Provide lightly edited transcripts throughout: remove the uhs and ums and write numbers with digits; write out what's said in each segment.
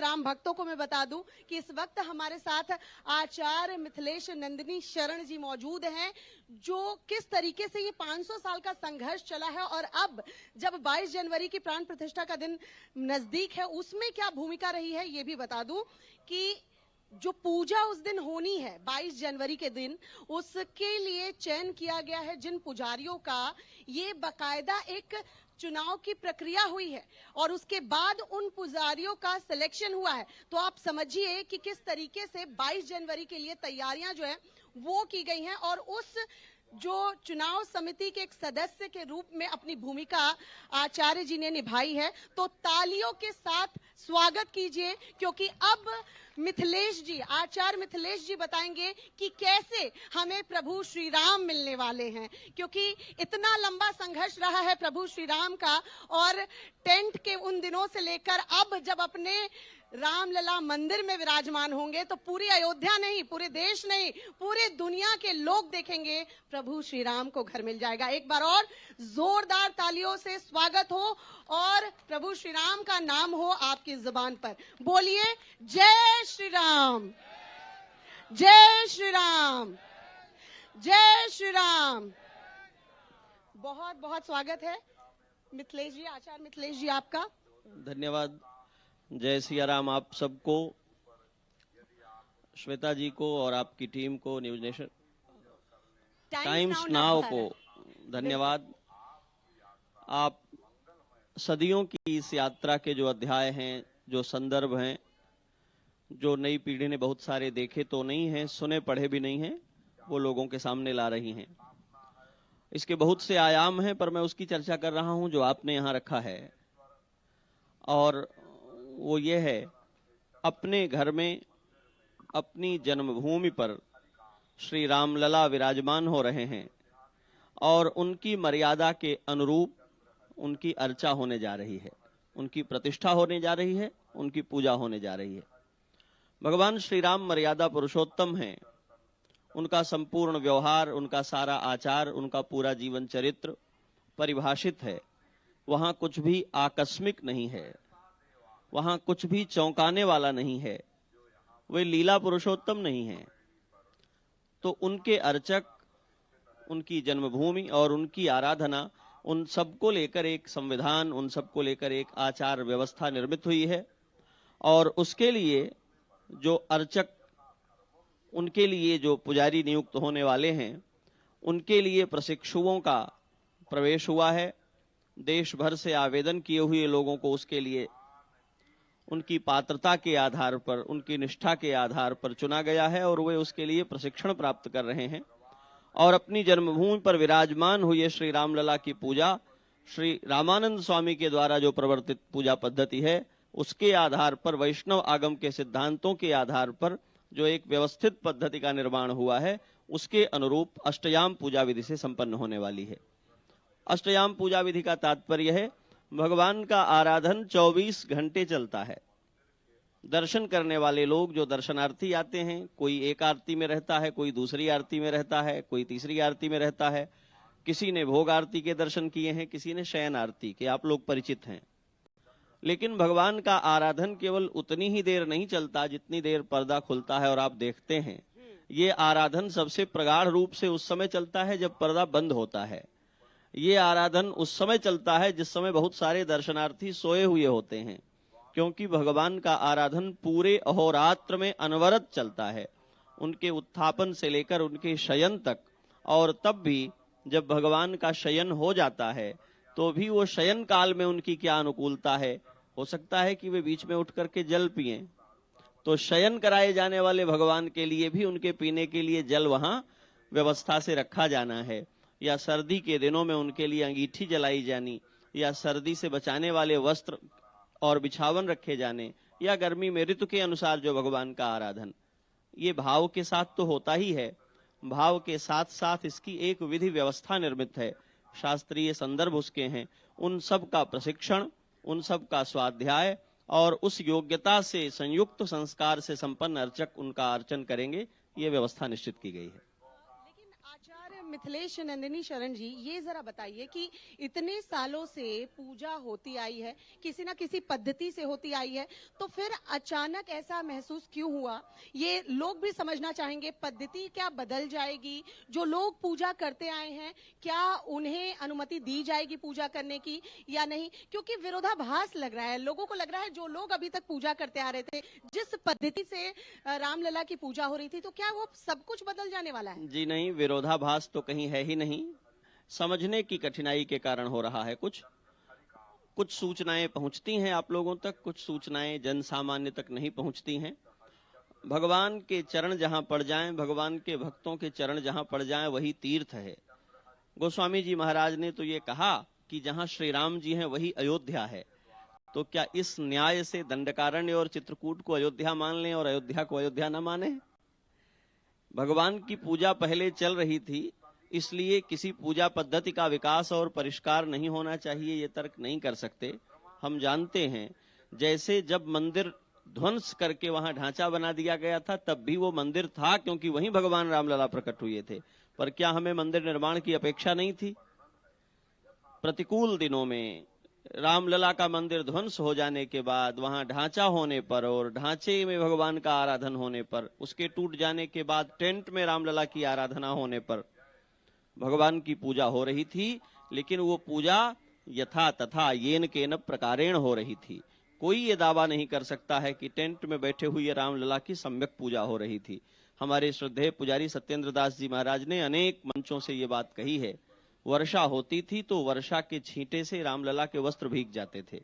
राम भक्तों को मैं बता दूं कि इस वक्त हमारे साथ आचार्य मिथिलेश नंदिनी शरण जी मौजूद हैं, जो किस तरीके से ये 500 साल का संघर्ष चला है और अब जब 22 जनवरी की प्राण प्रतिष्ठा का दिन नजदीक है, उसमें क्या भूमिका रही है ये भी बता दूं कि जो पूजा उस दिन होनी है 22 जनवरी के दिन, उसके लिए चयन किया गया है जिन पुजारियों का, ये बाकायदा एक चुनाव की प्रक्रिया हुई है और उसके बाद उन पुजारियों का सिलेक्शन हुआ है। तो आप समझिए कि किस तरीके से 22 जनवरी के लिए तैयारियां जो है वो की गई हैं और उस जो चुनाव समिति के एक सदस्य के रूप में अपनी भूमिका आचार्य जी ने निभाई है। तो तालियों के साथ स्वागत कीजिए, क्योंकि अब मिथिलेश जी, आचार्य मिथिलेश जी बताएंगे कि कैसे हमें प्रभु श्री राम मिलने वाले हैं, क्योंकि इतना लंबा संघर्ष रहा है प्रभु श्री राम का। और टेंट के उन दिनों से लेकर अब जब अपने रामलला मंदिर में विराजमान होंगे तो पूरी अयोध्या नहीं, पूरे देश नहीं, पूरी दुनिया के लोग देखेंगे प्रभु श्री राम को घर मिल जाएगा। एक बार और जोरदार तालियों से स्वागत हो और प्रभु श्री राम का नाम हो आपकी जुबान पर। बोलिए जय श्री राम, जय श्री राम, जय श्री राम। बहुत बहुत स्वागत है मिथिलेश जी, आचार्य मिथिलेश जी आपका। धन्यवाद। जय सिया राम आप सबको, श्वेता जी को और आपकी टीम को, न्यूज नेशन टाइम्स नाउ को धन्यवाद। आप सदियों की इस यात्रा के जो अध्याय हैं, जो संदर्भ हैं, जो नई पीढ़ी ने बहुत सारे देखे तो नहीं हैं, सुने पढ़े भी नहीं हैं, वो लोगों के सामने ला रही हैं। इसके बहुत से आयाम हैं, पर मैं उसकी चर्चा कर रहा हूं जो आपने यहां रखा है, और वो ये है, अपने घर में अपनी जन्मभूमि पर श्री रामलला विराजमान हो रहे हैं और उनकी मर्यादा के अनुरूप उनकी अर्चा होने जा रही है, उनकी प्रतिष्ठा होने जा रही है, उनकी पूजा होने जा रही है। भगवान श्री राम मर्यादा पुरुषोत्तम हैं, उनका संपूर्ण व्यवहार, उनका सारा आचार, उनका पूरा जीवन चरित्र परिभाषित है। वहां कुछ भी आकस्मिक नहीं है, वहां कुछ भी चौंकाने वाला नहीं है, वे लीला पुरुषोत्तम नहीं है। तो उनके अर्चक, उनकी जन्मभूमि और उनकी आराधना, उन सबको लेकर एक संविधान, उन सबको लेकर एक आचार व्यवस्था निर्मित हुई है। और उसके लिए जो अर्चक, उनके लिए जो पुजारी नियुक्त होने वाले हैं, उनके लिए प्रशिक्षुओं का प्रवेश हुआ है। देश भर से आवेदन किए हुए लोगों को उसके लिए उनकी पात्रता के आधार पर, उनकी निष्ठा के आधार पर चुना गया है और वे उसके लिए प्रशिक्षण प्राप्त कर रहे हैं। और अपनी जन्मभूमि पर विराजमान हुए श्री रामलला की पूजा श्री रामानंद स्वामी के द्वारा जो प्रवर्तित पूजा पद्धति है, उसके आधार पर, वैष्णव आगम के सिद्धांतों के आधार पर जो एक व्यवस्थित पद्धति का निर्माण हुआ है, उसके अनुरूप अष्टयाम पूजा विधि से संपन्न होने वाली है। अष्टयाम पूजा विधि का तात्पर्य है, भगवान का आराधन 24 घंटे चलता है। दर्शन करने वाले लोग, जो दर्शनार्थी आते हैं, कोई एक आरती में रहता है, कोई दूसरी आरती में रहता है, कोई तीसरी आरती में रहता है, किसी ने भोग आरती के दर्शन किए हैं, किसी ने शयन आरती के, आप लोग परिचित हैं। लेकिन भगवान का आराधन केवल उतनी ही देर नहीं चलता जितनी देर पर्दा खुलता है और आप देखते हैं। ये आराधन सबसे प्रगाढ़ रूप से उस समय चलता है जब पर्दा बंद होता है। ये आराधन उस समय चलता है जिस समय बहुत सारे दर्शनार्थी सोए हुए होते हैं, क्योंकि भगवान का आराधन पूरे अहोरात्र में अनवरत चलता है, उनके उत्थापन से लेकर उनके शयन तक। और तब भी जब भगवान का शयन हो जाता है तो भी वो शयन काल में उनकी क्या अनुकूलता है, हो सकता है कि वे बीच में उठ करके जल पिएं, तो शयन कराए जाने वाले भगवान के लिए भी उनके पीने के लिए जल वहां व्यवस्था से रखा जाना है, या सर्दी के दिनों में उनके लिए अंगीठी जलाई जानी, या सर्दी से बचाने वाले वस्त्र और बिछावन रखे जाने, या गर्मी में ऋतु के अनुसार जो भगवान का आराधन, ये भाव के साथ तो होता ही है। भाव के साथ साथ इसकी एक विधि व्यवस्था निर्मित है, शास्त्रीय संदर्भ उसके हैं। उन सब का प्रशिक्षण, उन सब का स्वाध्याय और उस योग्यता से संयुक्त संस्कार से संपन्न अर्चक उनका अर्चन करेंगे, ये व्यवस्था निश्चित की गई है। मिथिलेश नंदिनी शरण जी, ये जरा बताइए कि इतने सालों से पूजा होती आई है, किसी ना किसी पद्धति से होती आई है, तो फिर अचानक ऐसा महसूस क्यों हुआ? ये लोग भी समझना चाहेंगे, पद्धति क्या बदल जाएगी? जो लोग पूजा करते आए हैं, क्या उन्हें अनुमति दी जाएगी पूजा करने की या नहीं? क्योंकि विरोधाभास लग रहा है, लोगों को लग रहा है जो लोग अभी तक पूजा करते आ रहे थे, जिस पद्धति से रामलला की पूजा हो रही थी, तो क्या वो सब कुछ बदल जाने वाला है? जी नहीं, विरोधाभास तो कहीं है ही नहीं। समझने की कठिनाई के कारण हो रहा है। कुछ सूचनाएं पहुंचती हैं आप लोगों तक, कुछ सूचनाएं जन सामान्य तक नहीं पहुंचती हैं। भगवान के चरण जहां पड़ जाएं, भगवान के भक्तों के चरण जहां पड़ जाएं, वही तीर्थ है। गोस्वामी जी महाराज ने तो ये कहा कि जहां श्री राम जी हैं वही अयोध्या है। तो क्या इस न्याय से दंडकारण्य और चित्रकूट को अयोध्या मान लें और अयोध्या को अयोध्या न माने? भगवान की पूजा पहले चल रही थी, इसलिए किसी पूजा पद्धति का विकास और परिष्कार नहीं होना चाहिए, ये तर्क नहीं कर सकते। हम जानते हैं, जैसे जब मंदिर ध्वंस करके वहां ढांचा बना दिया गया था, तब भी वो मंदिर था, क्योंकि वहीं भगवान रामलला प्रकट हुए थे। पर क्या हमें मंदिर निर्माण की अपेक्षा नहीं थी? प्रतिकूल दिनों में रामलला का मंदिर ध्वंस हो जाने के बाद, वहां ढांचा होने पर और ढांचे में भगवान का आराधन होने पर, उसके टूट जाने के बाद टेंट में रामलला की आराधना होने पर भगवान की पूजा हो रही थी, लेकिन वो पूजा यथा तथा येन केन प्रकारेण हो रही थी। कोई ये दावा नहीं कर सकता है कि टेंट में बैठे हुए रामलला की सम्यक पूजा हो रही थी। हमारे श्रद्धेय पुजारी सत्येंद्र दास जी महाराज ने अनेक मंचों से ये बात कही है। वर्षा होती थी तो वर्षा के छींटे से रामलला के वस्त्र भीग जाते थे।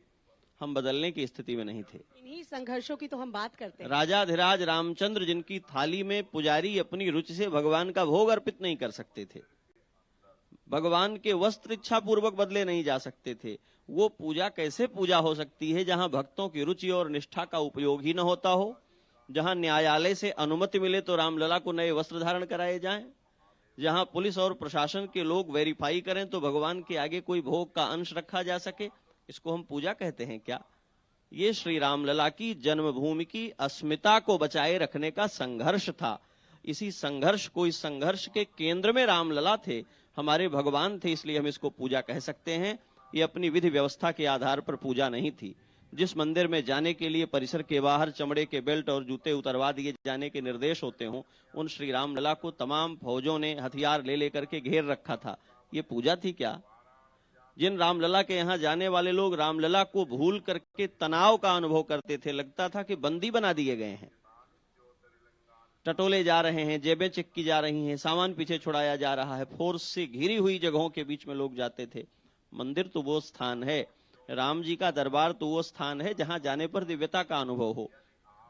हम बदलने की स्थिति में नहीं थे। इन्हीं संघर्षों की तो हम बात करते हैं। राजाधिराज रामचंद्र, जिनकी थाली में पुजारी अपनी रुचि से भगवान का भोग अर्पित नहीं कर सकते थे, भगवान के वस्त्र इच्छा पूर्वक बदले नहीं जा सकते थे, वो पूजा कैसे पूजा हो सकती है जहां भक्तों की रुचि और निष्ठा का उपयोग ही न होता हो? जहां न्यायालय से अनुमति मिले तो रामलला को नए वस्त्र धारण कराए जाएं, जहां पुलिस और प्रशासन के लोग वेरीफाई करें तो भगवान के आगे कोई भोग का अंश रखा जा सके, इसको हम पूजा कहते हैं क्या? ये श्री रामलला की जन्मभूमि की अस्मिता को बचाए रखने का संघर्ष था। इसी संघर्ष को, इस संघर्ष के केंद्र में रामलला थे, हमारे भगवान थे, इसलिए हम इसको पूजा कह सकते हैं। ये अपनी विधि व्यवस्था के आधार पर पूजा नहीं थी। जिस मंदिर में जाने के लिए परिसर के बाहर चमड़े के बेल्ट और जूते उतरवा दिए जाने के निर्देश होते हों, उन श्री रामलला को तमाम फौजों ने हथियार ले लेकर के घेर रखा था। ये पूजा थी क्या? जिन रामलला के यहाँ जाने वाले लोग रामलला को भूल करके तनाव का अनुभव करते थे, लगता था कि बंदी बना दिए गए हैं, टटोले जा रहे हैं, जेबें चिक्की जा रही हैं, सामान पीछे छुड़ाया जा रहा है। फोर्स से घिरी हुई जगहों के बीच में लोग जाते थे। मंदिर तो वो स्थान है, राम जी का दरबार तो वो स्थान है जहां जाने पर दिव्यता का अनुभव हो।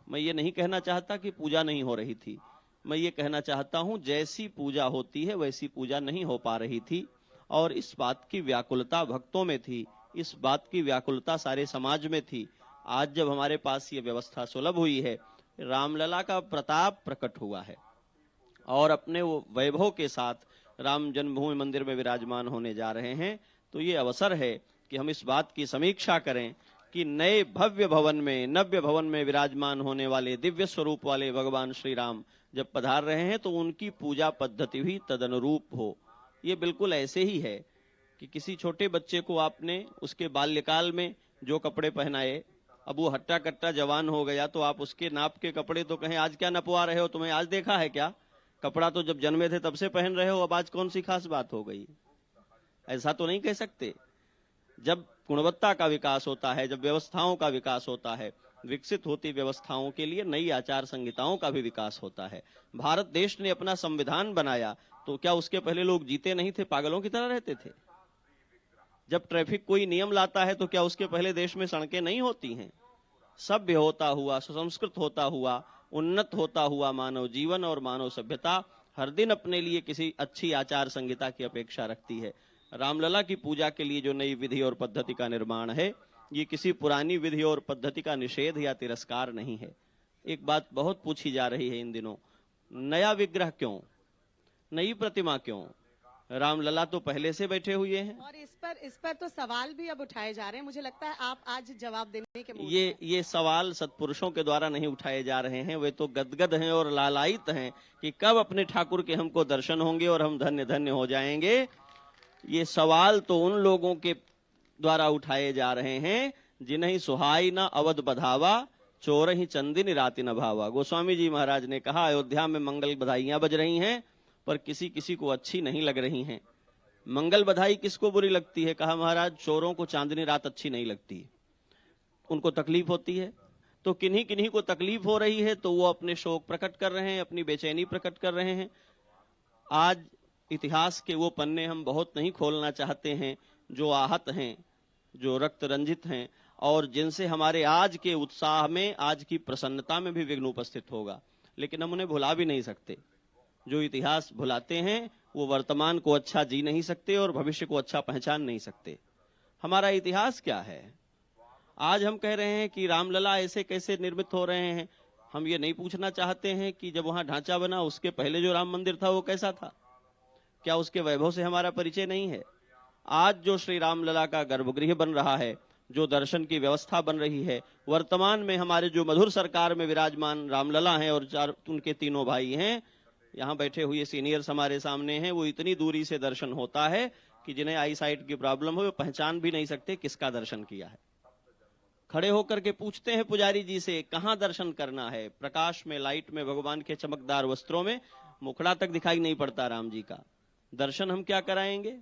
मैं ये नहीं कहना चाहता कि पूजा नहीं हो रही थी, मैं ये कहना चाहता हूं जैसी पूजा होती है वैसी पूजा नहीं हो पा रही थी, और इस बात की व्याकुलता भक्तों में थी, इस बात की व्याकुलता सारे समाज में थी। आज जब हमारे पास ये व्यवस्था सुलभ हुई है, रामलला का प्रताप प्रकट हुआ है और अपने वो वैभव के साथ राम जन्मभूमि मंदिर में विराजमान होने जा रहे हैं, तो ये अवसर है कि हम इस बात की समीक्षा करें कि नए भव्य भवन में, नव्य भवन में विराजमान होने वाले दिव्य स्वरूप वाले भगवान श्री राम जब पधार रहे हैं तो उनकी पूजा पद्धति भी तदनुरूप हो। ये बिल्कुल ऐसे ही है कि किसी छोटे बच्चे को आपने उसके बाल्यकाल में जो कपड़े पहनाए, अब वो हट्टा कट्टा जवान हो गया तो आप उसके नाप के कपड़े तो कहें आज क्या नपवा रहे हो, तुम्हें आज देखा है क्या? कपड़ा तो जब जन्मे थे तब से पहन रहे हो, अब आज कौन सी खास बात हो गई? ऐसा तो नहीं कह सकते। जब गुणवत्ता का विकास होता है, जब व्यवस्थाओं का विकास होता है, विकसित होती व्यवस्थाओं के लिए नई आचार संहिताओं का भी विकास होता है। भारत देश ने अपना संविधान बनाया तो क्या उसके पहले लोग जीते नहीं थे, पागलों की तरह रहते थे? जब ट्रैफिक कोई नियम लाता है तो क्या उसके पहले देश में सड़कें नहीं होती हैं? सभ्य होता हुआ, सुसंस्कृत होता हुआ, उन्नत होता हुआ मानव जीवन और मानव सभ्यता हर दिन अपने लिए किसी अच्छी आचार संहिता की अपेक्षा रखती है। रामलला की पूजा के लिए जो नई विधि और पद्धति का निर्माण है, ये किसी पुरानी विधि और पद्धति का निषेध या तिरस्कार नहीं है। एक बात बहुत पूछी जा रही है इन दिनों, नया विग्रह क्यों, नई प्रतिमा क्यों? रामलला तो पहले से बैठे हुए हैं। और इस पर तो सवाल भी अब उठाए जा रहे हैं। मुझे लगता है आप आज जवाब देने के मूड में हैं। ये सवाल सत्पुरुषों के द्वारा नहीं उठाए जा रहे हैं, वे तो गदगद हैं और लालायित हैं कि कब अपने ठाकुर के हमको दर्शन होंगे और हम धन्य धन्य हो जाएंगे। ये सवाल तो उन लोगों के द्वारा उठाए जा रहे हैं जिन्हें सुहाई न अवध बधावा, चोर ही चंदिन राति न भावा। गोस्वामी जी महाराज ने कहा अयोध्या में मंगल बधाइयां बज रही हैं, पर किसी किसी को अच्छी नहीं लग रही हैं। मंगल बधाई किसको बुरी लगती है? कहा महाराज चोरों को चांदनी रात अच्छी नहीं लगती, उनको तकलीफ होती है। तो किन्हीं किन्हीं को तकलीफ हो रही है तो वो अपने शोक प्रकट कर रहे हैं, अपनी बेचैनी प्रकट कर रहे हैं। आज इतिहास के वो पन्ने हम बहुत नहीं खोलना चाहते हैं जो आहत हैं, जो रक्त रंजित हैं और जिनसे हमारे आज के उत्साह में, आज की प्रसन्नता में भी विघ्न उपस्थित होगा। लेकिन हम उन्हें भुला भी नहीं सकते। जो इतिहास भुलाते हैं वो वर्तमान को अच्छा जी नहीं सकते और भविष्य को अच्छा पहचान नहीं सकते। हमारा इतिहास क्या है? आज हम कह रहे हैं कि रामलला ऐसे कैसे निर्मित हो रहे हैं। हम ये नहीं पूछना चाहते हैं कि जब वहां ढांचा बना उसके पहले जो राम मंदिर था वो कैसा था, क्या उसके वैभव से हमारा परिचय नहीं है? आज जो श्री रामलला का गर्भगृह बन रहा है, जो दर्शन की व्यवस्था बन रही है, वर्तमान में हमारे जो मधुर सरकार में विराजमान रामलला हैं और उनके तीनों भाई हैं, यहाँ बैठे हुए सीनियर्स हमारे सामने हैं, वो इतनी दूरी से दर्शन होता है कि जिन्हें आई साइट की प्रॉब्लम हो वो पहचान भी नहीं सकते किसका दर्शन किया है। खड़े होकर के पूछते हैं पुजारी जी से कहां दर्शन करना है। प्रकाश में, लाइट में, भगवान के चमकदार वस्त्रों में मुखड़ा तक दिखाई नहीं पड़ता राम जी का। दर्शन हम क्या कराएंगे?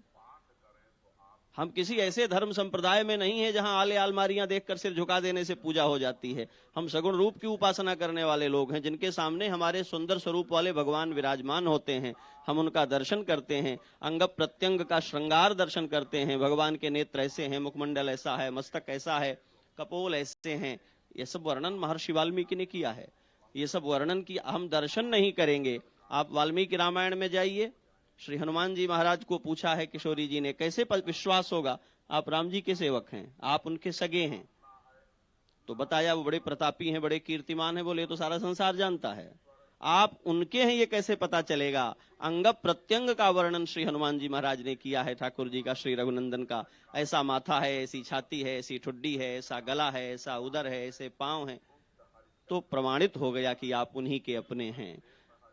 हम किसी ऐसे धर्म संप्रदाय में नहीं है जहां आले अलमारियां देखकर सिर झुका देने से पूजा हो जाती है। हम सगुण रूप की उपासना करने वाले लोग हैं, जिनके सामने हमारे सुंदर स्वरूप वाले भगवान विराजमान होते हैं। हम उनका दर्शन करते हैं, अंग प्रत्यंग का श्रृंगार दर्शन करते हैं। भगवान के नेत्र ऐसे हैं, मुखमंडल ऐसा है, मस्तक ऐसा है, कपोल ऐसे हैं। ये सब वर्णन महर्षि वाल्मीकि ने किया है। ये सब वर्णन की हम दर्शन नहीं करेंगे। आप वाल्मीकि रामायण में जाइए, श्री हनुमान जी महाराज को पूछा है किशोरी जी ने, कैसे विश्वास होगा आप राम जी के सेवक हैं, आप उनके सगे हैं? तो बताया वो बड़े प्रतापी हैं, बड़े कीर्तिमान हैं। बोले तो सारा संसार जानता है, आप उनके हैं ये कैसे पता चलेगा? अंग प्रत्यंग का वर्णन श्री हनुमान जी महाराज ने किया है ठाकुर जी का, श्री रघुनंदन का। ऐसा माथा है, ऐसी छाती है, ऐसी ठुड्डी है, ऐसा गला है, ऐसा उदर है, ऐसे पांव हैं। तो प्रमाणित हो गया कि आप उन्हीं के अपने हैं।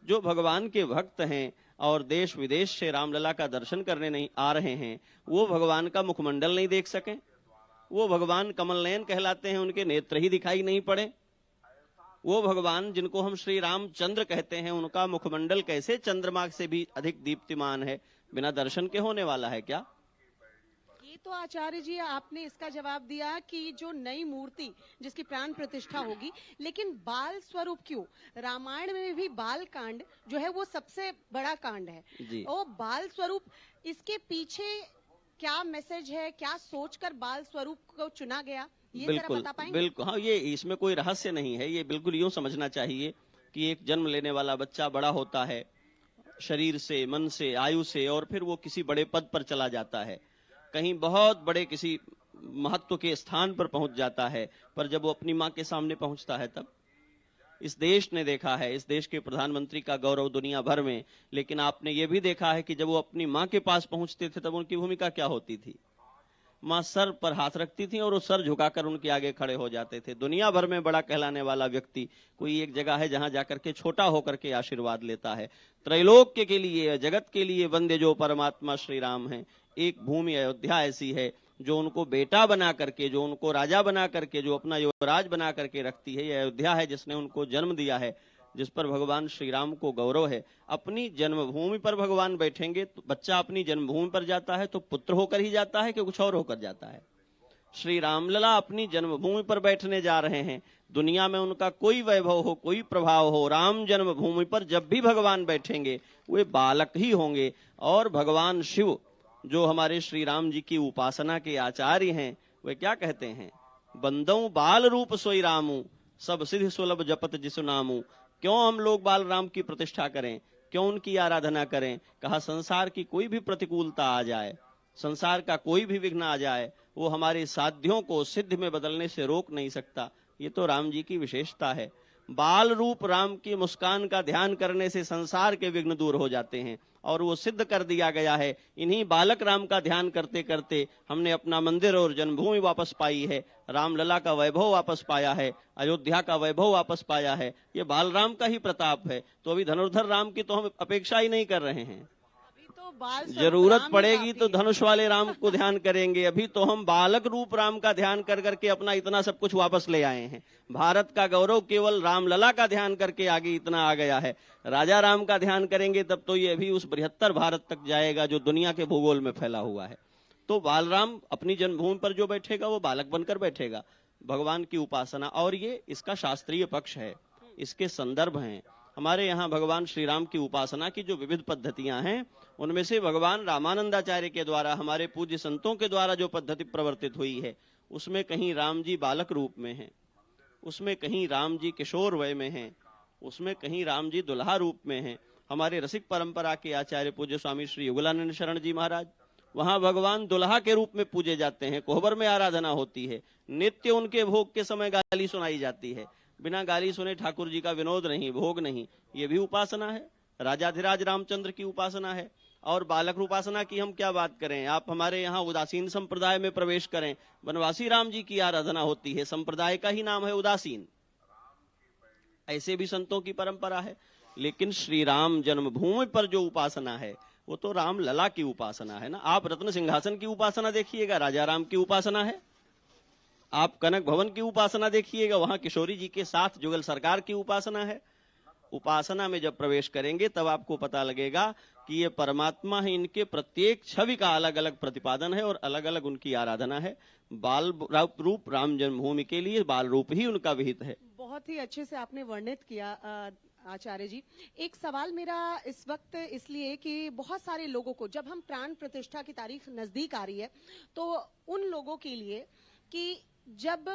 जो भगवान के भक्त हैं और देश विदेश से रामलला का दर्शन करने नहीं आ रहे हैं, वो भगवान का मुखमंडल नहीं देख सके, वो भगवान कमल नयन कहलाते हैं, उनके नेत्र ही दिखाई नहीं पड़े। वो भगवान जिनको हम श्री रामचंद्र कहते हैं, उनका मुखमंडल कैसे चंद्रमा से भी अधिक दीप्तिमान है? बिना दर्शन के होने वाला है क्या? ये तो आचार्य जी आपने इसका जवाब दिया कि जो नई मूर्ति जिसकी प्राण प्रतिष्ठा होगी, लेकिन बाल स्वरूप क्यों? रामायण में भी बाल कांड जो है वो सबसे बड़ा कांड है जी। वो बाल स्वरूप, इसके पीछे क्या मैसेज है, क्या सोचकर बाल स्वरूप को चुना गया, ये जरा बता पाएंगे? बिल्कुल, हाँ, ये इसमें कोई रहस्य नहीं है। ये बिल्कुल यूं समझना चाहिए कि एक जन्म लेने वाला बच्चा बड़ा होता है शरीर से, मन से, आयु से, और फिर वो किसी बड़े पद पर चला जाता है, कहीं बहुत बड़े किसी महत्व के स्थान पर पहुंच जाता है। पर जब वो अपनी माँ के सामने पहुंचता है तब इस देश ने देखा है, इस देश के प्रधानमंत्री का गौरव दुनिया भर में, लेकिन आपने ये भी देखा है कि जब वो अपनी माँ के पास पहुंचते थे तब उनकी भूमिका क्या होती थी? माँ सर पर हाथ रखती थी और वो सर झुकाकर उनके आगे खड़े हो जाते थे। दुनिया भर में बड़ा कहलाने वाला व्यक्ति कोई एक जगह है जहां जाकर के छोटा होकर के आशीर्वाद लेता है। त्रैलोक्य के लिए, जगत के लिए वंदे जो परमात्मा श्री राम हैं। एक भूमि अयोध्या ऐसी है जो उनको बेटा बना करके, जो उनको राजा बना करके, जो अपना युवराज बना करके रखती है। यह अयोध्या है जिसने उनको जन्म दिया है, जिस पर भगवान श्री राम को गौरव है। अपनी जन्मभूमि पर भगवान बैठेंगे तो बच्चा अपनी जन्मभूमि पर जाता है तो पुत्र होकर ही जाता है कि कुछ और होकर जाता है? श्री रामलला अपनी जन्मभूमि पर बैठने जा रहे हैं। दुनिया में उनका कोई वैभव हो, कोई प्रभाव हो, राम जन्मभूमि पर जब भी भगवान बैठेंगे वे बालक ही होंगे। और भगवान शिव जो हमारे श्री राम जी की उपासना के आचार्य हैं, वे क्या कहते हैं? बंदऊ बाल रूप सोई रामू, सब सिद्ध सुलभ जपत जिसु नामू। क्यों हम लोग बाल राम की प्रतिष्ठा करें, क्यों उनकी आराधना करें? कहा संसार की कोई भी प्रतिकूलता आ जाए, संसार का कोई भी विघ्न आ जाए, वो हमारे साध्यों को सिद्ध में बदलने से रोक नहीं सकता। ये तो राम जी की विशेषता है। बाल रूप राम की मुस्कान का ध्यान करने से संसार के विघ्न दूर हो जाते हैं, और वो सिद्ध कर दिया गया है। इन्हीं बालक राम का ध्यान करते करते हमने अपना मंदिर और जन्मभूमि वापस पाई है, रामलला का वैभव वापस पाया है, अयोध्या का वैभव वापस पाया है। ये बाल राम का ही प्रताप है। तो अभी धनुर्धर राम की तो हम अपेक्षा ही नहीं कर रहे हैं। तो बाल स्वरूप जरूरत राम ही पड़ेगी काफी तो है। धनुष वाले राम को ध्यान करेंगे। अभी तो हम बालक रूप राम का ध्यान कर करके अपना इतना सब कुछ वापस ले आए हैं। भारत का गौरव केवल रामलला का ध्यान करके आगे इतना आ गया है। राजा राम का ध्यान करेंगे तब तो ये भी उस बृहत्तर भारत तक जाएगा जो दुनिया के भूगोल में फैला हुआ है। तो बालराम अपनी जन्मभूमि पर जो बैठेगा वो बालक बनकर बैठेगा। भगवान की उपासना, और ये इसका शास्त्रीय पक्ष है, इसके संदर्भ हैं। हमारे यहाँ भगवान श्री राम की उपासना की जो विविध पद्धतियां हैं, उनमें से भगवान रामानंदाचार्य के द्वारा, हमारे पूज्य संतों के द्वारा जो पद्धति प्रवर्तित हुई है, उसमें कहीं राम जी बालक रूप में हैं, उसमें कहीं राम जी किशोर वय में हैं, उसमें कहीं राम जी दुल्हा रूप में हैं। हमारे रसिक परंपरा के आचार्य पूज्य स्वामी श्री युगलानंद शरण जी महाराज, वहां भगवान दुल्हा के रूप में पूजे जाते हैं, कोहबर में आराधना होती है, नित्य उनके भोग के समय गाली सुनाई जाती है। बिना गाली सुने ठाकुर जी का विनोद नहीं, भोग नहीं, ये भी उपासना है। राजाधिराज रामचंद्र की उपासना है। और बालक उपासना की हम क्या बात करें। आप हमारे यहाँ उदासीन संप्रदाय में प्रवेश करें, वनवासी राम जी की आराधना होती है, संप्रदाय का ही नाम है उदासीन। ऐसे भी संतों की परंपरा है। लेकिन श्री राम जन्मभूमि पर जो उपासना है वो तो राम लला की उपासना है ना। आप रत्न सिंहासन की उपासना देखिएगा, राजा राम की उपासना है। आप कनक भवन की उपासना देखिएगा, वहां किशोरी जी के साथ जुगल सरकार की उपासना है। उपासना में जब प्रवेश करेंगे तब आपको पता लगेगा कि ये परमात्मा है, इनके प्रत्येक छवि का अलग अलग प्रतिपादन है और अलग अलग उनकी आराधना है। बाल रूप राम जन्मभूमि के लिए बाल रूप ही उनका विहित है। बहुत ही अच्छे से आपने वर्णित किया आचार्य जी। एक सवाल मेरा इस वक्त इसलिए कि बहुत सारे लोगों को, जब हम प्राण प्रतिष्ठा की तारीख नजदीक आ रही है, तो उन लोगों के लिए कि जब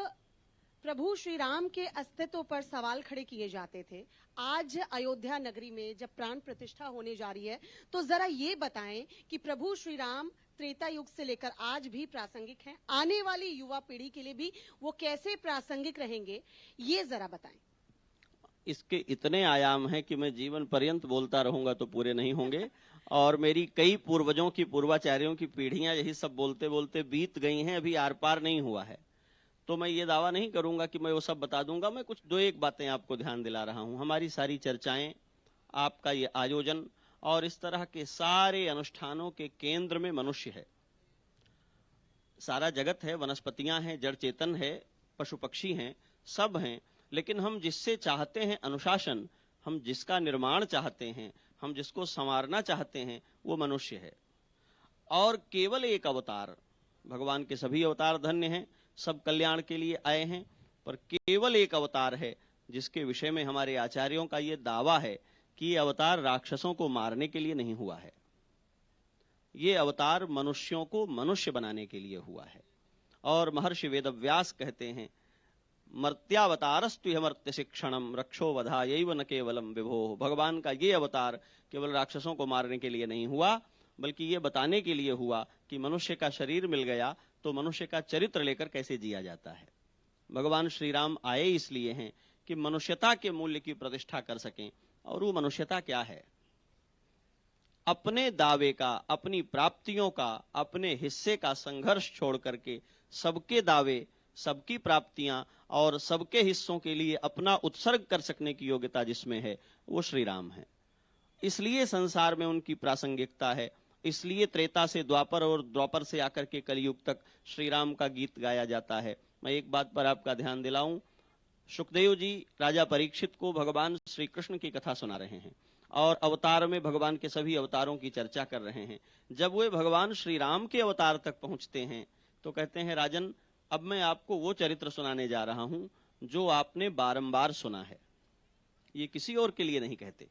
प्रभु श्री राम के अस्तित्व पर सवाल खड़े किए जाते थे, आज अयोध्या नगरी में जब प्राण प्रतिष्ठा होने जा रही है, तो जरा ये बताएं कि प्रभु श्री राम त्रेता युग से लेकर आज भी प्रासंगिक हैं, आने वाली युवा पीढ़ी के लिए भी वो कैसे प्रासंगिक रहेंगे, ये जरा बताएं। इसके इतने आयाम हैं कि मैं जीवन पर्यंत बोलता रहूंगा तो पूरे नहीं होंगे। और मेरी कई पूर्वजों की, पूर्वाचार्यों की पीढ़ियां यही सब बोलते बोलते बीत गई हैं, अभी आर पार नहीं हुआ है। तो मैं ये दावा नहीं करूंगा कि मैं वो सब बता दूंगा। मैं कुछ दो एक बातें आपको ध्यान दिला रहा हूं। हमारी सारी चर्चाएं, आपका ये आयोजन और इस तरह के सारे अनुष्ठानों के केंद्र में मनुष्य है। सारा जगत है, वनस्पतियां हैं, जड़ चेतन है, पशु पक्षी हैं, सब हैं। लेकिन हम जिससे चाहते हैं अनुशासन, हम जिसका निर्माण चाहते हैं, हम जिसको संवारना चाहते हैं, वो मनुष्य है। और केवल एक अवतार, भगवान के सभी अवतार धन्य हैं, सब कल्याण के लिए आए हैं, पर केवल एक अवतार है जिसके विषय में हमारे आचार्यों का ये दावा है कि ये अवतार राक्षसों को मारने के लिए नहीं हुआ है। ये अवतार मनुष्यों को मनुष्य बनाने के लिए हुआ है। और महर्षि वेदव्यास कहते हैं, मर्त्यावतारस्तु मर्त्य शिक्षणम रक्षो वधायैव न केवलम विभो। भगवान का ये अवतार केवल राक्षसों को मारने के लिए नहीं हुआ, बल्कि ये बताने के लिए हुआ कि मनुष्य का शरीर मिल गया तो मनुष्य का चरित्र लेकर कैसे जिया जाता है। भगवान श्री राम आए इसलिए हैं कि मनुष्यता के मूल्य की प्रतिष्ठा कर सकें। और वो मनुष्यता क्या है? अपने दावे का, अपनी प्राप्तियों का, अपने हिस्से का संघर्ष छोड़ करके सबके दावे, सबकी प्राप्तियां और सबके हिस्सों के लिए अपना उत्सर्ग कर सकने की योग्यता जिसमें है, वो श्री राम है। इसलिए संसार में उनकी प्रासंगिकता है। इसलिए त्रेता से द्वापर और द्वापर से आकर के कलयुग तक श्री राम का गीत गाया जाता है। मैं एक बात पर आपका ध्यान दिलाऊं, सुखदेव जी राजा परीक्षित को भगवान श्री कृष्ण की कथा सुना रहे हैं और अवतार में भगवान के सभी अवतारों की चर्चा कर रहे हैं। जब वे भगवान श्री राम के अवतार तक पहुंचते हैं तो कहते हैं, राजन, अब मैं आपको वो चरित्र सुनाने जा रहा हूं जो आपने बारंबार सुना है। ये किसी और के लिए नहीं कहते,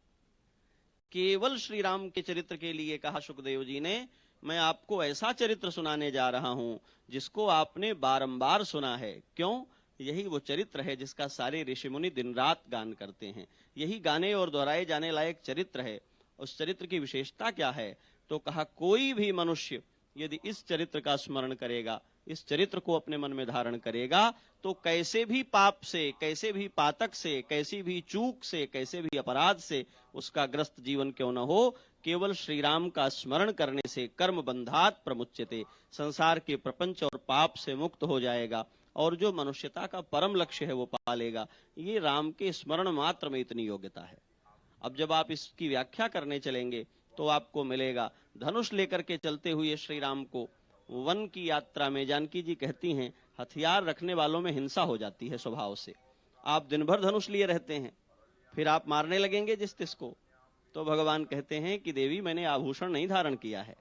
केवल श्री राम के चरित्र के लिए कहा सुखदेव जी ने, मैं आपको ऐसा चरित्र सुनाने जा रहा हूं जिसको आपने बारंबार सुना है। क्यों? यही वो चरित्र है जिसका सारे ऋषि मुनि दिन रात गान करते हैं। यही गाने और दोहराए जाने लायक चरित्र है। उस चरित्र की विशेषता क्या है? तो कहा, कोई भी मनुष्य यदि इस चरित्र का स्मरण करेगा इस चरित्र को अपने मन में धारण करेगा तो कैसे भी पाप से, कैसे भी पातक से, कैसी भी चूक से, कैसे भी अपराध से उसका ग्रस्त जीवन क्यों न हो, केवल श्री राम का स्मरण करने से कर्म बंधात प्रमुच्यते, संसार के प्रपंच और पाप से मुक्त हो जाएगा और जो मनुष्यता का परम लक्ष्य है वो पा लेगा। ये राम के स्मरण मात्र में इतनी योग्यता है। अब जब आप इसकी व्याख्या करने चलेंगे तो आपको मिलेगा, धनुष लेकर के चलते हुए श्री राम को वन की यात्रा में जानकी जी कहती हैं, हथियार रखने वालों में हिंसा हो जाती है स्वभाव से। आप दिन भर धनुष लिए रहते हैं, फिर आप मारने लगेंगे जिस तिस को। तो भगवान कहते हैं कि देवी मैंने आभूषण नहीं धारण किया है।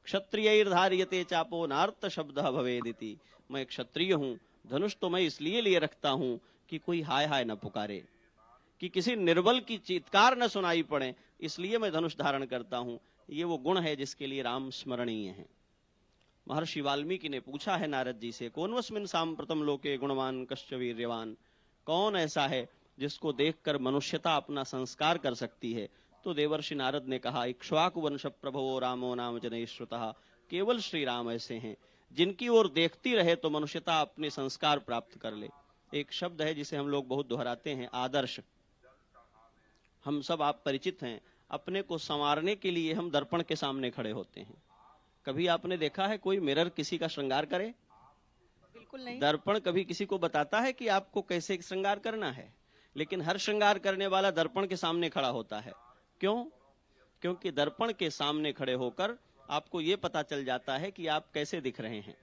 क्षत्रियैर्धार्यते चापो नार्त शब्द भवेदिति, मैं क्षत्रिय हूं, धनुष तो मैं इसलिए लिए रखता हूं कि कोई हाय हाय न पुकारे, कि किसी निर्बल की चीत्कार न सुनाई पड़े, इसलिए मैं धनुष धारण करता हूं। ये वो गुण है जिसके लिए राम स्मरणीय है। महर्षि वाल्मीकि ने पूछा है नारद जी से, कौनवस्मिन् सांप्रतम लोके गुणवान कश्च वीर्यवान, कौन ऐसा है जिसको देखकर मनुष्यता अपना संस्कार कर सकती है। तो देवर्षि नारद ने कहा, इक्ष्वाकु वंश प्रभवो रामो नाम जनैः श्रुतः, केवल श्री राम ऐसे हैं जिनकी ओर देखती रहे तो मनुष्यता अपने संस्कार प्राप्त कर ले। एक शब्द है जिसे हम लोग बहुत दोहराते हैं, आदर्श। हम सब आप परिचित हैं, अपने को संवारने के लिए हम दर्पण के सामने खड़े होते हैं। कभी आपने देखा है कोई मिरर किसी का श्रृंगार करे? बिल्कुल नहीं। दर्पण कभी किसी को बताता है कि आपको कैसे श्रृंगार करना है? लेकिन हर श्रृंगार करने वाला दर्पण के सामने खड़ा होता है। क्यों? क्योंकि दर्पण के सामने खड़े होकर आपको यह पता चल जाता है कि आप कैसे दिख रहे हैं।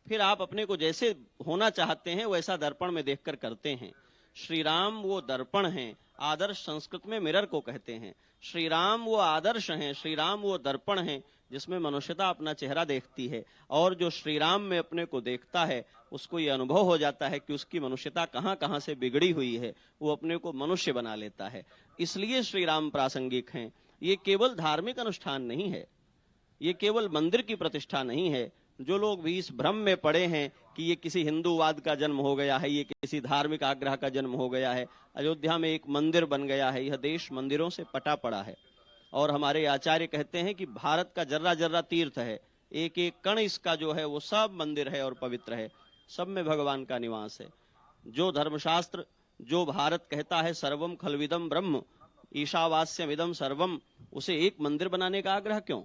फिर आप अपने को जैसे होना चाहते हैं वैसा दर्पण में देखकर करते हैं। श्री राम वो दर्पण हैं, आदर्श संस्कृत में मिरर को कहते हैं। श्री राम वो आदर्श हैं, श्री राम वो दर्पण हैं जिसमें मनुष्यता अपना चेहरा देखती है, और जो श्री राम में अपने को देखता है उसको ये अनुभव हो जाता है कि उसकी मनुष्यता कहां कहां से बिगड़ी हुई है, वो अपने को मनुष्य बना लेता है। इसलिए श्री राम प्रासंगिक हैं। ये केवल धार्मिक अनुष्ठान नहीं है, ये केवल मंदिर की प्रतिष्ठा नहीं है। जो लोग भी इस भ्रम में पड़े हैं कि ये किसी हिंदूवाद का जन्म हो गया है, ये किसी धार्मिक आग्रह का जन्म हो गया है, अयोध्या में एक मंदिर बन गया है, यह देश मंदिरों से पटा पड़ा है। और हमारे आचार्य कहते हैं कि भारत का जर्रा जर्रा तीर्थ है, एक एक कण इसका जो है वो सब मंदिर है और पवित्र है, सब में भगवान का निवास है। जो धर्मशास्त्र, जो भारत कहता है सर्वम खलविदम ब्रह्म ईशावास्यमिदम सर्वम, उसे एक मंदिर बनाने का आग्रह क्यों?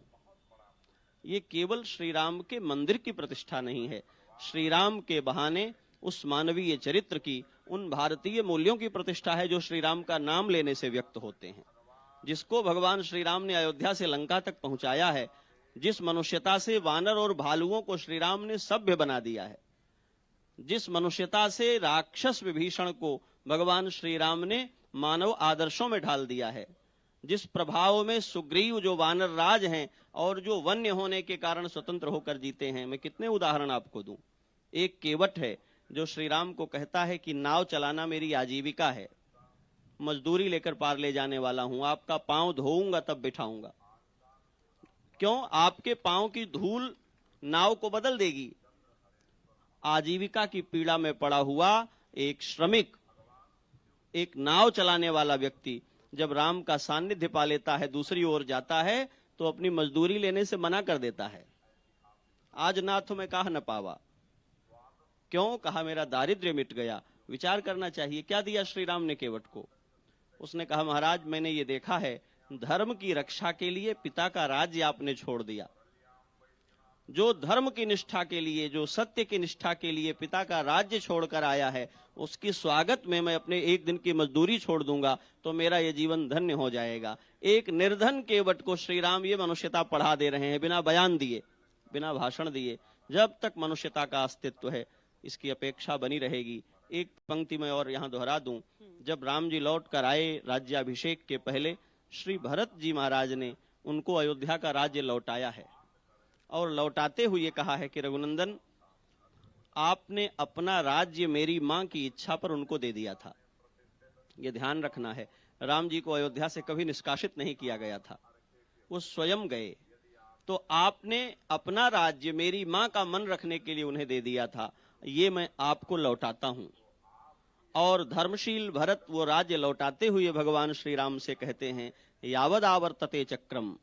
ये केवल श्री राम के मंदिर की प्रतिष्ठा नहीं है, श्री राम के बहाने उस मानवीय चरित्र की, उन भारतीय मूल्यों की प्रतिष्ठा है जो श्री राम का नाम लेने से व्यक्त होते हैं। जिसको भगवान श्री राम ने अयोध्या से लंका तक पहुंचाया है, जिस मनुष्यता से वानर और भालुओं को श्री राम ने सभ्य बना दिया है, जिस मनुष्यता से राक्षस विभीषण को भगवान श्री राम ने मानव आदर्शों में ढाल दिया है, जिस प्रभाव में सुग्रीव जो वानर राज हैं और जो वन्य होने के कारण स्वतंत्र होकर जीते हैं, मैं कितने उदाहरण आपको दूं। एक केवट है जो श्री राम को कहता है कि नाव चलाना मेरी आजीविका है, मजदूरी लेकर पार ले जाने वाला हूं, आपका पांव धोऊंगा तब बिठाऊंगा। क्यों? आपके पांव की धूल नाव को बदल देगी। आजीविका की पीड़ा में पड़ा हुआ एक श्रमिक, एक नाव चलाने वाला व्यक्ति जब राम का सानिध्य पा लेता है, दूसरी ओर जाता है तो अपनी मजदूरी लेने से मना कर देता है। आज नाथ में कहा न पावा, क्यों? कहा मेरा दारिद्र्य मिट गया। विचार करना चाहिए, क्या दिया श्री राम ने केवट को? उसने कहा महाराज मैंने ये देखा है, धर्म की रक्षा के लिए पिता का राज्य आपने छोड़ दिया। जो धर्म की निष्ठा के लिए, जो सत्य की निष्ठा के लिए पिता का राज्य छोड़कर आया है, उसकी स्वागत में मैं अपने एक दिन की मजदूरी छोड़ दूंगा तो मेरा यह जीवन धन्य हो जाएगा। एक निर्धन केवट को श्री राम ये मनुष्यता पढ़ा दे रहे हैं, बिना बयान दिए, बिना भाषण दिए। जब तक मनुष्यता का अस्तित्व है इसकी अपेक्षा बनी रहेगी। एक पंक्ति में और यहां दोहरा दूं, जब राम जी लौट कर आए राज्याभिषेक के पहले, श्री भरत जी महाराज ने उनको अयोध्या का राज्य लौटाया है, और लौटाते हुए कहा है कि रघुनंदन आपने अपना राज्य मेरी मां की इच्छा पर उनको दे दिया था। ये ध्यान रखना है, राम जी को अयोध्या से कभी निष्कासित नहीं किया गया था, वो स्वयं गए। तो आपने अपना राज्य मेरी मां का मन रखने के लिए उन्हें दे दिया था, ये मैं आपको लौटाता हूं। और धर्मशील भरत वो राज्य लौटाते हुए भगवान श्री राम से कहते हैं, यावद आवर्तते चक्रम,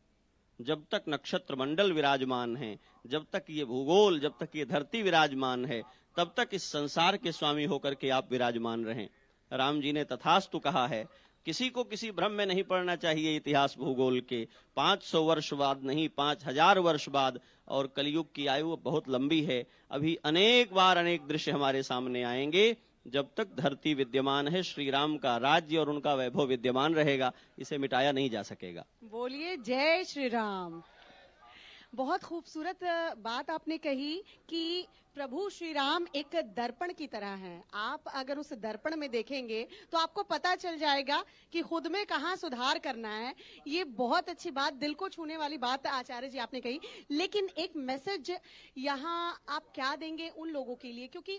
जब तक नक्षत्र मंडल विराजमान है, जब तक ये भूगोल, जब तक ये धरती विराजमान है, तब तक इस संसार के स्वामी होकर के आप विराजमान रहें। राम जी ने तथास्तु कहा है। किसी को किसी भ्रम में नहीं पड़ना चाहिए इतिहास भूगोल के। 500 वर्ष बाद नहीं, 5000 वर्ष बाद, और कलयुग की आयु बहुत लंबी है। अभी अनेक बार अनेक दृश्य हमारे सामने आएंगे। जब तक धरती विद्यमान है, श्री राम का राज्य और उनका वैभव विद्यमान रहेगा, इसे मिटाया नहीं जा सकेगा। बोलिए जय श्री राम। बहुत खूबसूरत बात आपने कही कि प्रभु श्री राम एक दर्पण की तरह हैं। आप अगर उस दर्पण में देखेंगे तो आपको पता चल जाएगा कि खुद में कहाँ सुधार करना है। ये बहुत अच्छी बात, दिल को छूने वाली बात आचार्य जी आपने कही। लेकिन एक मैसेज यहाँ आप क्या देंगे उन लोगों के लिए, क्योंकि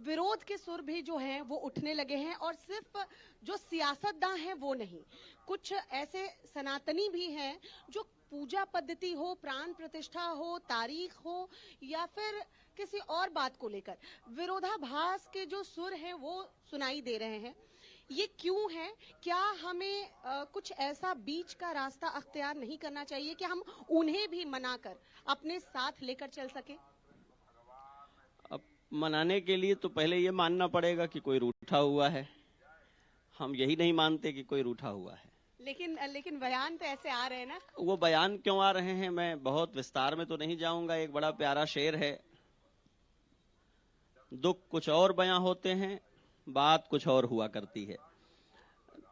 विरोध के सुर भी जो हैं वो उठने लगे हैं, और सिर्फ जो सियासतदां हैं वो नहीं, कुछ ऐसे सनातनी भी हैं जो पूजा पद्धति हो, प्राण प्रतिष्ठा हो, तारीख हो, या फिर किसी और बात को लेकर विरोधाभास के जो सुर हैं वो सुनाई दे रहे हैं। ये क्यों है? क्या हमें कुछ ऐसा बीच का रास्ता अख्तियार नहीं करना चाहिए कि हम उन्हें भी मनाकर अपने साथ लेकर चल सके? अब मनाने के लिए तो पहले ये मानना पड़ेगा कि कोई रूठा हुआ है। हम यही नहीं मानते कि कोई रूठा हुआ है। लेकिन बयान तो ऐसे आ रहे हैं ना। वो बयान क्यों आ रहे हैं, मैं बहुत विस्तार में तो नहीं जाऊंगा। एक बड़ा प्यारा शेर है, दुख कुछ और बयां होते हैं, बात कुछ और हुआ करती है।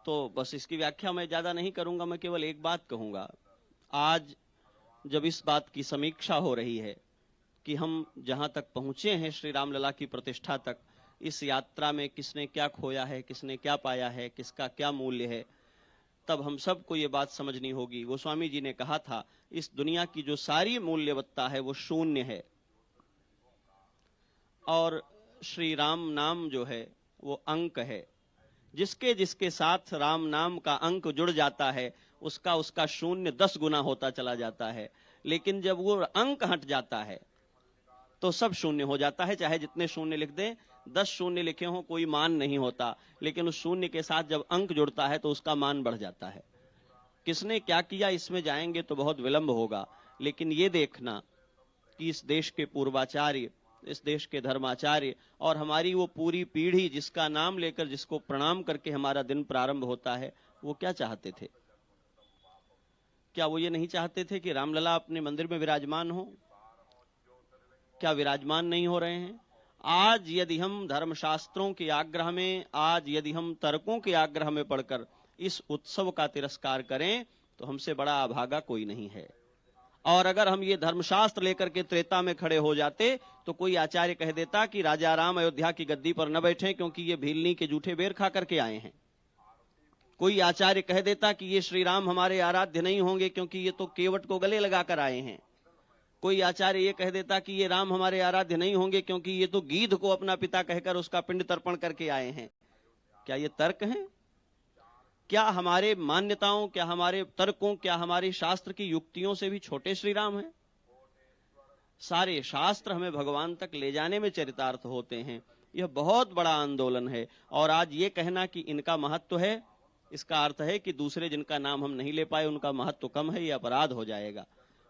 तो बस इसकी व्याख्या मैं ज्यादा नहीं करूंगा। मैं केवल एक बात कहूंगा। आज जब इस बात की समीक्षा हो रही है कि हम जहां तक पहुंचे हैं श्री रामलला की प्रतिष्ठा तक, इस यात्रा में किसने क्या खोया है, किसने क्या पाया है, किसका क्या मूल्य है, तब हम सबको ये बात समझनी होगी। गोस्वामी जी ने कहा था, इस दुनिया की जो सारी मूल्यवत्ता है वो शून्य है, और श्री राम नाम जो है वो अंक है। जिसके जिसके साथ राम नाम का अंक जुड़ जाता है, उसका शून्य 10 गुना होता चला जाता है। लेकिन जब वो अंक हट जाता है तो सब शून्य हो जाता है। चाहे जितने शून्य लिख दें, 10 शून्य लिखे हों, कोई मान नहीं होता। लेकिन उस शून्य के साथ जब अंक जुड़ता है तो उसका मान बढ़ जाता है। किसने क्या किया इसमें जाएंगे तो बहुत विलंब होगा। लेकिन ये देखना कि इस देश के पूर्वाचार्य, इस देश के धर्माचार्य और हमारी वो पूरी पीढ़ी जिसका नाम लेकर, जिसको प्रणाम करके हमारा दिन प्रारंभ होता है, वो क्या चाहते थे? क्या वो ये नहीं चाहते थे कि रामलला अपने मंदिर में विराजमान हो? क्या विराजमान नहीं हो रहे हैं? आज यदि हम धर्मशास्त्रों के आग्रह में, आज यदि हम तर्कों के आग्रह में पढ़कर इस उत्सव का तिरस्कार करें तो हमसे बड़ा अभागा कोई नहीं है। और अगर हम ये धर्मशास्त्र लेकर के त्रेता में खड़े हो जाते तो कोई आचार्य कह देता कि राजा राम अयोध्या की गद्दी पर न बैठे क्योंकि ये भीलनी के जूठे बेर खा करके आए हैं। कोई आचार्य कह देता कि ये श्री राम हमारे आराध्य नहीं होंगे क्योंकि ये तो केवट को गले लगाकर आए हैं। कोई आचार्य ये कह देता कि ये राम हमारे आराध्य नहीं होंगे क्योंकि ये तो गीध को अपना पिता कहकर उसका पिंड तर्पण करके आए हैं। क्या ये तर्क हैं? क्या हमारे मान्यताओं, क्या हमारे तर्कों, क्या हमारे शास्त्र की युक्तियों से भी छोटे श्री राम हैं? सारे शास्त्र हमें भगवान तक ले जाने में चरितार्थ होते हैं। यह बहुत बड़ा आंदोलन है। और आज ये कहना कि इनका महत्व है, इसका अर्थ है कि दूसरे जिनका नाम हम नहीं ले पाए उनका महत्व कम है, यह अपराध हो जाएगा।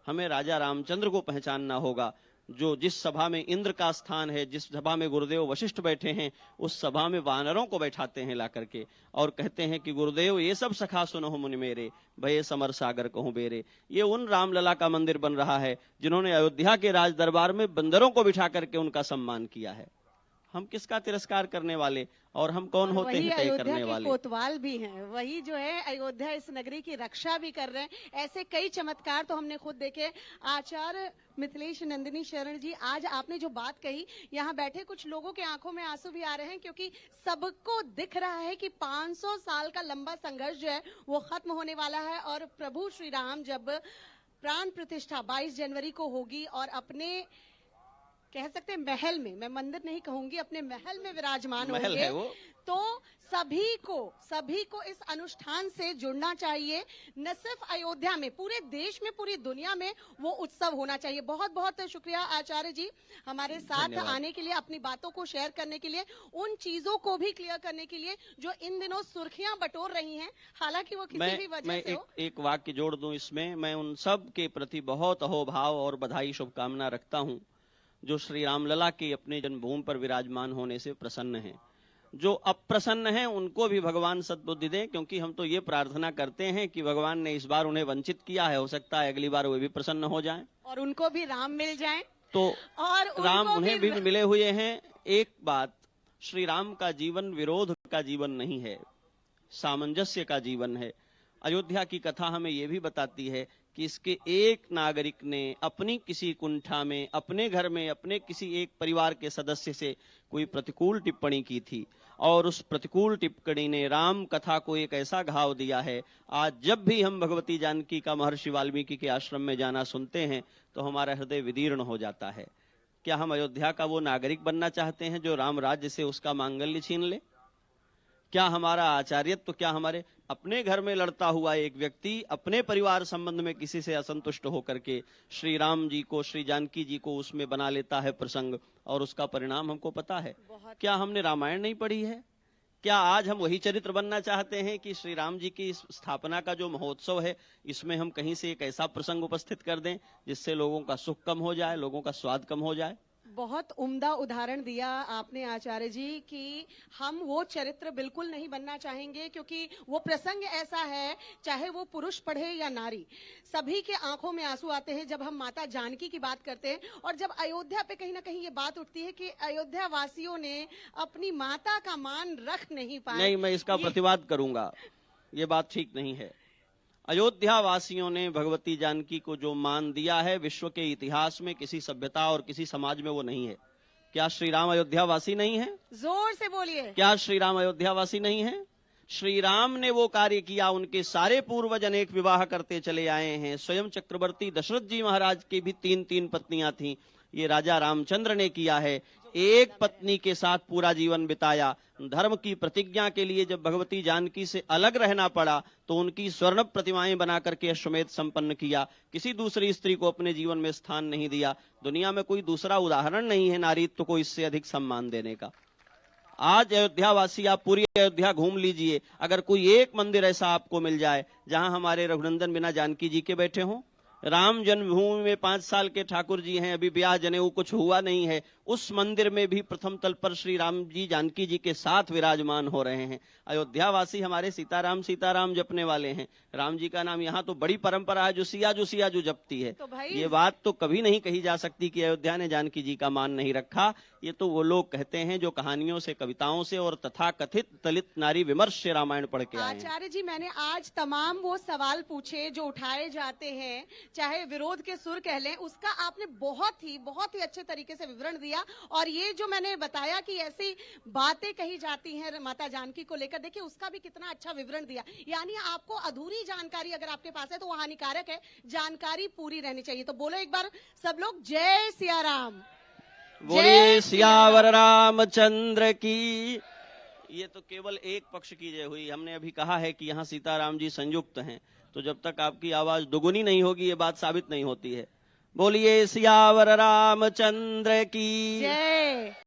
हमें राजा रामचंद्र को पहचानना होगा, जो जिस सभा में इंद्र का स्थान है, जिस सभा में गुरुदेव वशिष्ठ बैठे हैं, उस सभा में वानरों को बैठाते हैं ला करके और कहते हैं कि गुरुदेव ये सब सखा सुनो मुनि मेरे, भये समर सागर कहूं बेरे। ये उन रामलला का मंदिर बन रहा है जिन्होंने अयोध्या के राज दरबार में बंदरों को बिठा करके उनका सम्मान किया है। हम किसका तिरस्कार करने वाले और हम कौन होते हैं तय करने वाले? कोतवाल भी हैं, वही जो है अयोध्या इस नगरी की रक्षा भी कर रहे हैं। ऐसे कई चमत्कार तो हमने खुद देखे। आचार्य मिथिलेश नंदिनी शरण जी, आज आपने जो बात कही, यहाँ बैठे कुछ लोगों के आंखों में आंसू भी आ रहे हैं, क्योंकि सबको दिख रहा है कि 500 साल का लंबा संघर्ष जो है वो खत्म होने वाला है। और प्रभु श्री राम जब प्राण प्रतिष्ठा 22 जनवरी को होगी और अपने कह सकते हैं महल में, मैं मंदिर नहीं कहूंगी, अपने महल में विराजमान होंगे, तो सभी को इस अनुष्ठान से जुड़ना चाहिए। न सिर्फ अयोध्या में, पूरे देश में, पूरी दुनिया में वो उत्सव होना चाहिए। बहुत बहुत शुक्रिया आचार्य जी हमारे साथ आने के लिए, अपनी बातों को शेयर करने के लिए, उन चीजों को भी क्लियर करने के लिए जो इन दिनों सुर्खियां बटोर रही हैं, हालांकि वो किसी भी वजह से हो। एक वाक्य जोड़ दूं इसमें, मैं उन सब के प्रति बहुत अहोभाव और बधाई शुभकामना रखता हूं जो श्री रामलला के अपने जन्मभूमि पर विराजमान होने से प्रसन्न हैं। जो अप्रसन्न हैं उनको भी भगवान सद्बुद्धि दें, क्योंकि हम तो ये प्रार्थना करते हैं कि भगवान ने इस बार उन्हें वंचित किया है, हो सकता है अगली बार वे भी प्रसन्न हो जाएं और उनको भी राम मिल जाएं। तो और राम उन्हें भी मिले हुए हैं। एक बात, श्री राम का जीवन विरोध का जीवन नहीं है, सामंजस्य का जीवन है। अयोध्या की कथा हमें यह भी बताती है कि इसके एक नागरिक ने अपनी किसी कुंठा में, अपने घर में, अपने किसी एक परिवार के सदस्य से कोई प्रतिकूल टिप्पणी की थी और उस प्रतिकूल टिप्पणी ने राम कथा को एक ऐसा घाव दिया है। आज जब भी हम भगवती जानकी का महर्षि वाल्मीकि के आश्रम में जाना सुनते हैं तो हमारा हृदय विदीर्ण हो जाता है। क्या हम अयोध्या का वो नागरिक बनना चाहते हैं जो राम राज्य से उसका मांगल्य छीन ले? क्या हमारा आचार्यत्व, क्या हमारे अपने घर में लड़ता हुआ एक व्यक्ति अपने परिवार संबंध में किसी से असंतुष्ट होकर के श्री राम जी को, श्री जानकी जी को उसमें बना लेता है प्रसंग, और उसका परिणाम हमको पता है। क्या हमने रामायण नहीं पढ़ी है? क्या आज हम वही चरित्र बनना चाहते हैं कि श्री राम जी की स्थापना का जो महोत्सव है इसमें हम कहीं से एक ऐसा प्रसंग उपस्थित कर दें जिससे लोगों का सुख कम हो जाए, लोगों का स्वाद कम हो जाए? बहुत उम्दा उदाहरण दिया आपने आचार्य जी कि हम वो चरित्र बिल्कुल नहीं बनना चाहेंगे, क्योंकि वो प्रसंग ऐसा है, चाहे वो पुरुष पढ़े या नारी, सभी के आंखों में आंसू आते हैं जब हम माता जानकी की बात करते हैं। और जब अयोध्या पे कहीं ना कहीं ये बात उठती है कि अयोध्या वासियों ने अपनी माता का मान रख नहीं पाए। नहीं, मैं इसका प्रतिवाद करूंगा, ये बात ठीक नहीं है। अयोध्या वासियों ने भगवती जानकी को जो मान दिया है विश्व के इतिहास में किसी सभ्यता और किसी समाज में वो नहीं है। क्या श्री राम अयोध्या वासी नहीं है? जोर से बोलिए। क्या श्री राम अयोध्या वासी नहीं है? श्री राम ने वो कार्य किया, उनके सारे पूर्वज अनेक विवाह करते चले आए हैं। स्वयं चक्रवर्ती दशरथ जी महाराज की भी 3-3 पत्नियां थीं, ये राजा रामचंद्र ने किया है। एक पत्नी के साथ पूरा जीवन बिताया। धर्म की प्रतिज्ञा के लिए जब भगवती जानकी से अलग रहना पड़ा तो उनकी स्वर्ण प्रतिमाएं बना करके अश्वमेध संपन्न किया। किसी दूसरी स्त्री को अपने जीवन में स्थान नहीं दिया। दुनिया में कोई दूसरा उदाहरण नहीं है नारीत्व को इससे अधिक सम्मान देने का। आज अयोध्या वासी, आप पूरी अयोध्या घूम लीजिए, अगर कोई एक मंदिर ऐसा आपको मिल जाए जहां हमारे रघुनंदन बिना जानकी जी के बैठे हों। राम जन्मभूमि में 5 साल के ठाकुर जी हैं, अभी ब्याह जनेऊ कुछ हुआ नहीं है, उस मंदिर में भी प्रथम तल पर श्री राम जी जानकी जी के साथ विराजमान हो रहे हैं। अयोध्या वासी हमारे सीताराम सीताराम जपने वाले हैं। राम जी का नाम यहाँ तो बड़ी परंपरा है जो सिया जो जपती है। तो ये बात तो कभी नहीं कही जा सकती कि अयोध्या ने जानकी जी का मान नहीं रखा। ये तो वो लोग कहते हैं जो कहानियों से, कविताओं से और तथा कथित दलित नारी विमर्श से रामायण पढ़ के आए हैं। आचार्य जी, मैंने आज तमाम वो सवाल पूछे जो उठाए जाते हैं, चाहे विरोध के सुर कह लें, उसका आपने बहुत ही अच्छे तरीके से विवरण दिया। और ये जो मैंने बताया कि ऐसी बातें कही जाती हैं माता जानकी को लेकर, देखिए उसका भी कितना अच्छा विवरण दिया। यानी आपको अधूरी जानकारी अगर आपके पास है तो वो हानिकारक है, जानकारी पूरी रहनी चाहिए। तो बोलो एक बार सब लोग, जय सिया राम। बोलिए सियावर रामचंद्र की। ये तो केवल एक पक्ष की जय हुई। हमने अभी कहा है कि यहाँ सीताराम जी संयुक्त हैं, तो जब तक आपकी आवाज दुगुनी नहीं होगी ये बात साबित नहीं होती है। बोलिए सियावर रामचंद्र की जय।